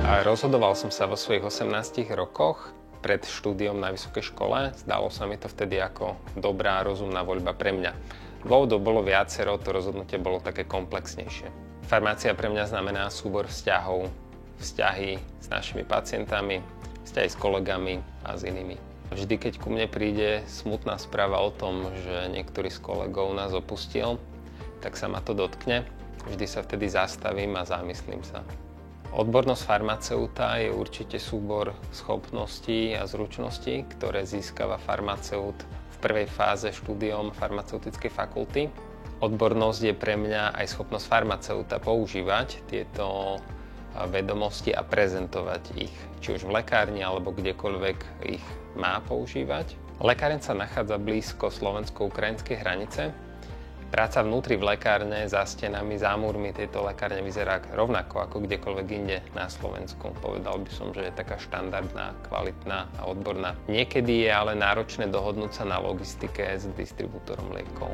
A rozhodoval som sa vo svojich 18 rokoch pred štúdiom na vysokej škole. Zdalo sa mi to vtedy ako dobrá, rozumná voľba pre mňa. Dôvodov bolo viacero, to rozhodnutie bolo také komplexnejšie. Farmácia pre mňa znamená súbor vzťahov, vzťahy s našimi pacientami, vzťahy s kolegami a s inými. Vždy, keď ku mne príde smutná správa o tom, že niektorý z kolegov nás opustil, tak sa ma to dotkne. Vždy sa vtedy zastavím a zamyslím sa. Odbornosť farmaceuta je určite súbor schopností a zručností, ktoré získava farmaceut v prvej fáze štúdiom farmaceutickej fakulty. Odbornosť je pre mňa aj schopnosť farmaceuta používať tieto vedomosti a prezentovať ich, či už v lekárni alebo kdekoľvek ich má používať. Lekáreň sa nachádza blízko slovensko-ukrajinskej hranice. Práca vnútri v lekárne, za stenami, za múrmi tejto lekárne vyzerá rovnako ako kdekoľvek inde na Slovensku. Povedal by som, že je taká štandardná, kvalitná a odborná. Niekedy je ale náročné dohodnúť sa na logistike s distribútorom liekov.